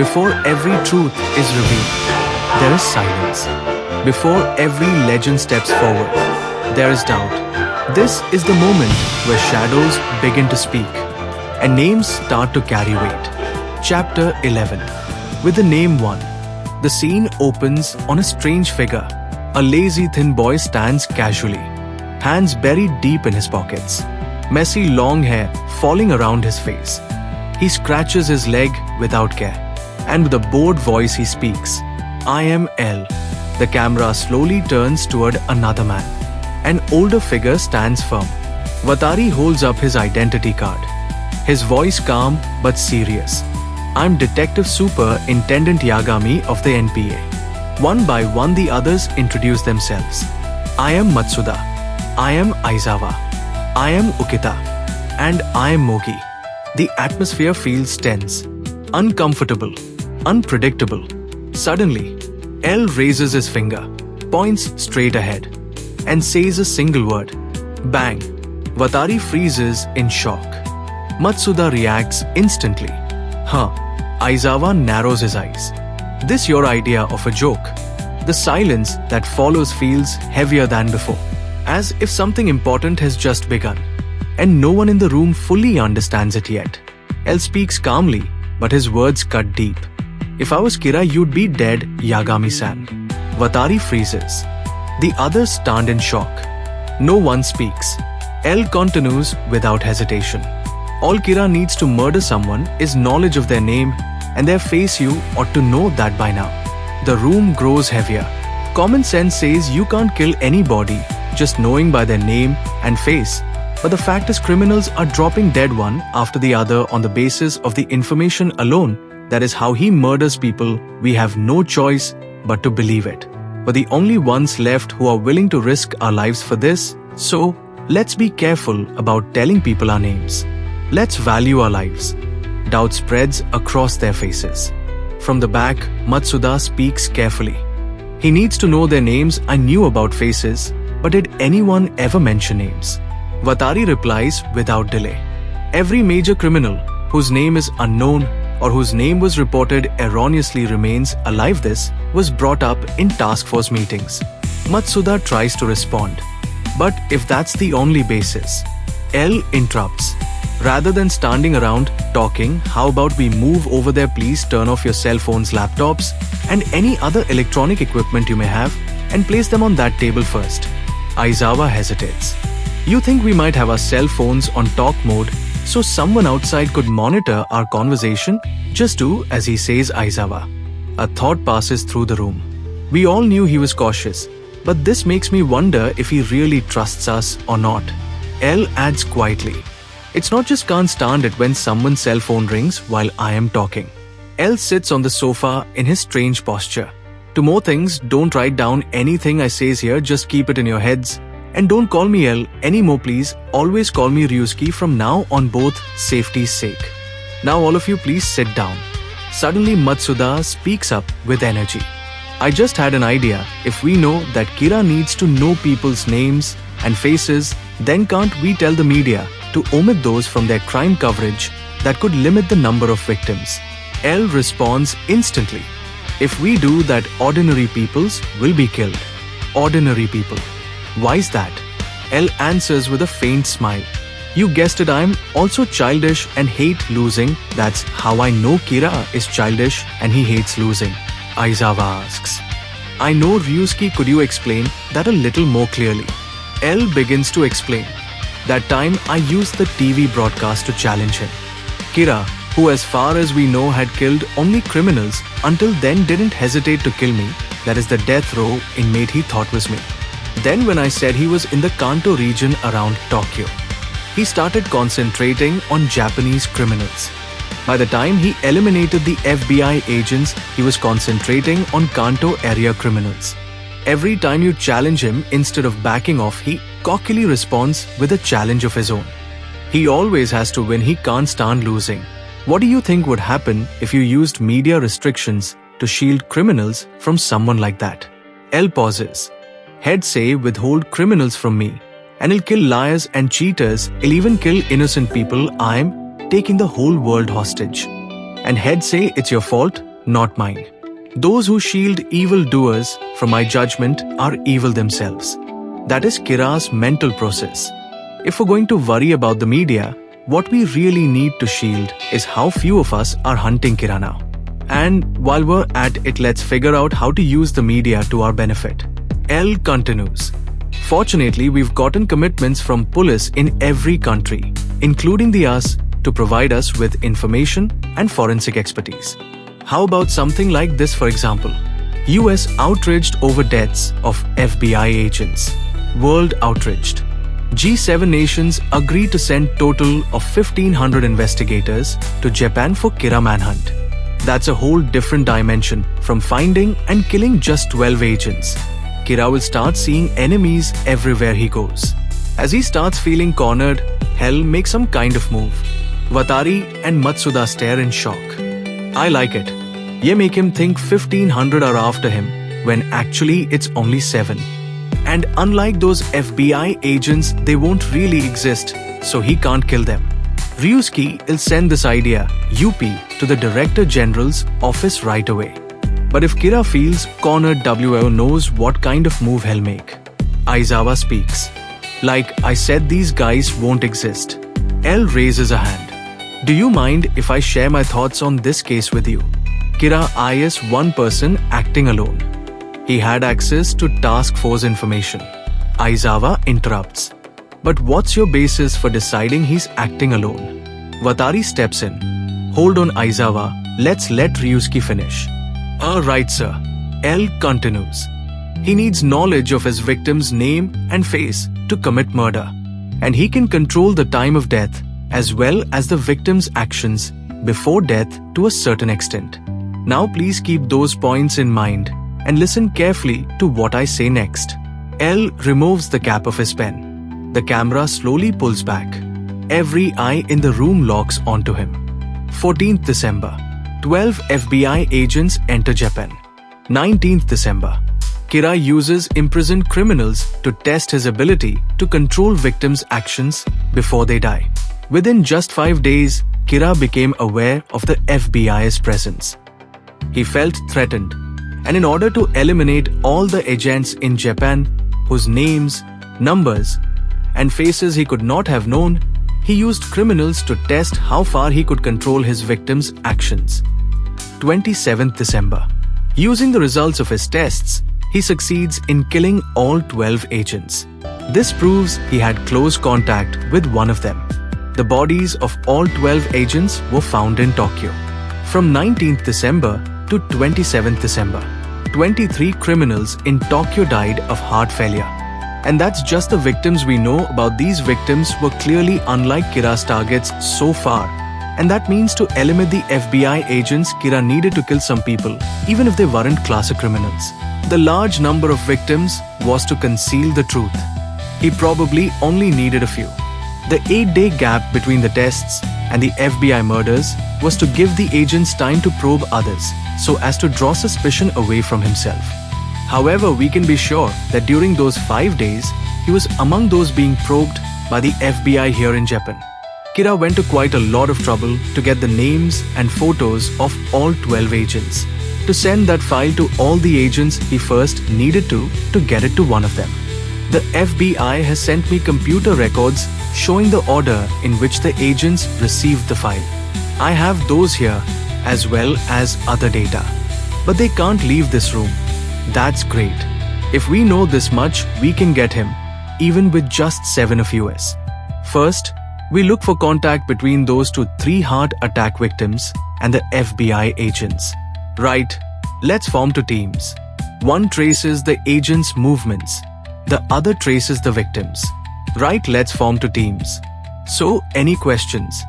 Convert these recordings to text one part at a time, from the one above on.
Before every truth is revealed, there is silence. Before every legend steps forward, there is doubt. This is the moment where shadows begin to speak and names start to carry weight. Chapter 11. With the name 1, the scene opens on a strange figure. A lazy thin boy stands casually, hands buried deep in his pockets, messy long hair falling around his face. He scratches his leg without care, and with a bored voice he speaks, "I am L." The camera slowly turns toward another man. An older figure stands firm. Vatari holds up his identity card, his voice calm but serious. "I'm Detective Superintendent Yagami of the NPA." One by one the others introduce themselves. "I am Matsuda. I am Aizawa. I am Ukita. And I am Mogi." The atmosphere feels tense, uncomfortable, unpredictable. Suddenly, L raises his finger, points straight ahead, and says a single word. Bang! Vatari freezes in shock. Matsuda reacts instantly. Huh. Aizawa narrows his eyes. "This your idea of a joke?" The silence that follows feels heavier than before, as if something important has just begun, and no one in the room fully understands it yet. L speaks calmly, but his words cut deep. "If I was Kira, you'd be dead, Yagami-san." Vatari freezes. The others stand in shock. No one speaks. L continues without hesitation. "All Kira needs to murder someone is knowledge of their name and their face. You ought to know that by now." The room grows heavier. Common sense says you can't kill anybody just knowing by their name and face. But the fact is, criminals are dropping dead one after the other on the basis of the information alone. That is how he murders people. We have no choice but to believe it. We're the only ones left who are willing to risk our lives for this. So, let's be careful about telling people our names. Let's value our lives. Doubt spreads across their faces. From the back, Matsuda speaks carefully. "He needs to know their names. I knew about faces, but did anyone ever mention names?" Vatari replies without delay. "Every major criminal whose name is unknown or whose name was reported erroneously remains alive. This was brought up in task force meetings." Matsuda tries to respond. "But if that's the only basis..." L interrupts. "Rather than standing around talking, how about we move over there? Please turn off your cell phones, laptops, and any other electronic equipment you may have and place them on that table first." Aizawa hesitates. "You think we might have our cell phones on talk mode so someone outside could monitor our conversation? Just do as he says, Aizawa." A thought passes through the room. We all knew he was cautious, but this makes me wonder if he really trusts us or not. L adds quietly, "It's not just can't stand it when someone's cell phone rings while I am talking." L sits on the sofa in his strange posture. "To more things, don't write down anything I says here, just keep it in your heads. And don't call me L anymore, please. Always call me Ryuzaki from now on, both safety's sake. Now all of you please sit down." Suddenly Matsuda speaks up with energy. "I just had an idea. If we know that Kira needs to know people's names and faces, then can't we tell the media to omit those from their crime coverage? That could limit the number of victims." L responds instantly. "If we do that, ordinary peoples will be killed." Ordinary people. Why's that? L answers with a faint smile. "You guessed it, I'm also childish and hate losing. That's how I know Kira is childish and he hates losing." Aizawa asks, "I know, Ryusuke, could you explain that a little more clearly?" L begins to explain. "That time I used the TV broadcast to challenge him. Kira, who as far as we know had killed only criminals until then, didn't hesitate to kill me. That is the death row inmate he thought was me. Then when I said he was in the Kanto region around Tokyo, he started concentrating on Japanese criminals. By the time he eliminated the FBI agents, he was concentrating on Kanto area criminals. Every time you challenge him, instead of backing off, he cockily responds with a challenge of his own. He always has to win. He can't stand losing. What do you think would happen if you used media restrictions to shield criminals from someone like that?" L pauses. "He'd say withhold criminals from me, and he'll kill liars and cheaters. He'll even kill innocent people. I'm taking the whole world hostage. And he'd say it's your fault not mine. Those who shield evildoers from my judgment are evil themselves. That is Kira's mental process. If we're going to worry about the media, what we really need to shield is how few of us are hunting Kira now. And while we're at it, let's figure out how to use the media to our benefit. L continues. Fortunately, we've gotten commitments from police in every country, including the US, to provide us with information and forensic expertise. How about something like this, for example? US outraged over deaths of FBI agents. World outraged. G7 nations agreed to send total of 1,500 investigators to Japan for Kira manhunt. That's a whole different dimension from finding and killing just 12 agents. Kira will start seeing enemies everywhere he goes. As he starts feeling cornered, hell makes some kind of move. Watari and Matsuda stare in shock. I like it. Ye make him think 1,500 are after him, when actually it's only 7. And unlike those FBI agents, they won't really exist, so he can't kill them. Ryuzaki will send this idea, UP, to the Director General's office right away. But if Kira feels cornered, WO knows what kind of move he'll make. Aizawa speaks. Like I said, these guys won't exist. L raises a hand. Do you mind if I share my thoughts on this case with you? Kira is one person acting alone. He had access to task force information. Aizawa interrupts. But what's your basis for deciding he's acting alone? Watari steps in. Hold on, Aizawa. Let's let Ryuzaki finish. Right, sir. L continues. He needs knowledge of his victim's name and face to commit murder. And he can control the time of death as well as the victim's actions before death to a certain extent. Now please keep those points in mind and listen carefully to what I say next. L removes the cap of his pen. The camera slowly pulls back. Every eye in the room locks onto him. 14th December. 12 FBI agents enter Japan. 19th December. Kira uses imprisoned criminals to test his ability to control victims' actions before they die. Within just 5 days, Kira became aware of the FBI's presence. He felt threatened, and in order to eliminate all the agents in Japan whose names, numbers, and faces he could not have known, he used criminals to test how far he could control his victims' actions. 27th December. Using the results of his tests, he succeeds in killing all 12 agents. This proves he had close contact with one of them. The bodies of all 12 agents were found in Tokyo. From 19th December to 27th December, 23 criminals in Tokyo died of heart failure. And that's just the victims we know about. These victims were clearly unlike Kira's targets so far. And that means to eliminate the FBI agents, Kira needed to kill some people, even if they weren't classic criminals. The large number of victims was to conceal the truth. He probably only needed a few. The 8-day gap between the tests and the FBI murders was to give the agents time to probe others, so as to draw suspicion away from himself. However, we can be sure that during those 5 days, he was among those being probed by the FBI here in Japan. Kira went to quite a lot of trouble to get the names and photos of all 12 agents. To send that file to all the agents, he first needed to get it to one of them. The FBI has sent me computer records showing the order in which the agents received the file. I have those here as well as other data. But they can't leave this room. That's great. If we know this much, we can get him, even with just 7 of US. First, we look for contact between those 3 heart attack victims and the FBI agents. Right, let's form 2 teams. One traces the agents' movements. The other traces the victims. Right, let's form 2 teams. So, any questions?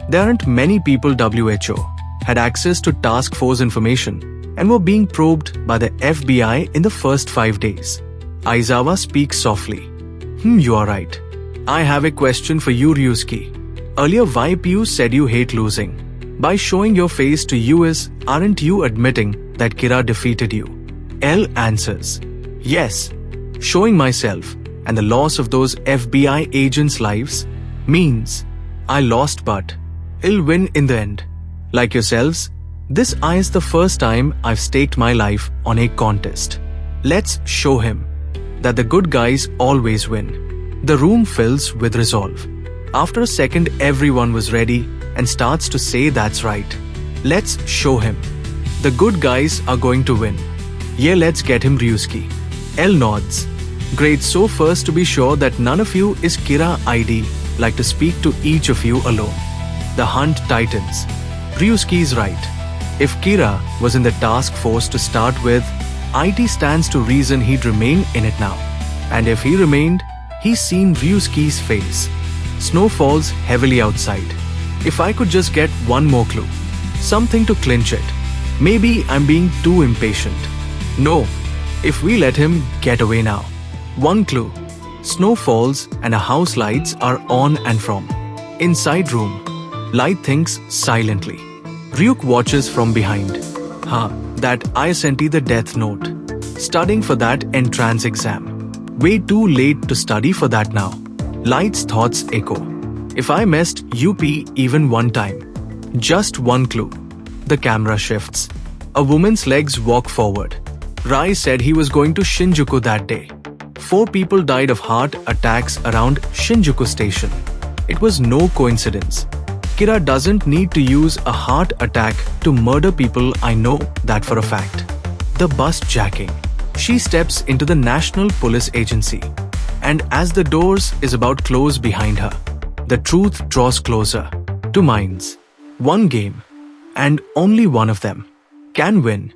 There aren't many people. WHO had access to task force information and were being probed by the FBI in the first 5 days. Aizawa speaks softly. You are right. I have a question for you, Ryuzaki. Earlier, you said you hate losing. By showing your face to US, aren't you admitting that Kira defeated you? L answers. Yes. Showing myself and the loss of those FBI agents' lives means I lost, but I'll win in the end. Like yourselves, This is the first time I've staked my life on a contest. Let's show him that the good guys always win. The room fills with resolve. After a second, everyone was ready and starts to say that's right. Let's show him. The good guys are going to win. Yeah, let's get him Ryuzaki. L nods. Great, so first to be sure that none of you is Kira ID, like to speak to each of you alone. The hunt tightens. Ryuzaki is right. If Kira was in the task force to start with, IT stands to reason he'd remain in it now. And if he remained, he's seen Ryuzaki's face. Snow falls heavily outside. If I could just get one more clue, something to clinch it. Maybe I'm being too impatient. No, if we let him get away now. One clue. Snow falls and a house lights are on and from. Inside room. Light thinks silently. Ryuk watches from behind. That I sent the death note. Studying for that entrance exam. Way too late to study for that now. Light's thoughts echo. If I messed UP even one time. Just one clue. The camera shifts. A woman's legs walk forward. Rai said he was going to Shinjuku that day. 4 people died of heart attacks around Shinjuku station. It was no coincidence. Kira doesn't need to use a heart attack to murder people, I know that for a fact. The bus jacking. She steps into the National Police Agency. And as the doors is about close behind her, the truth draws closer. 2 minds. One game. And only one of them can win.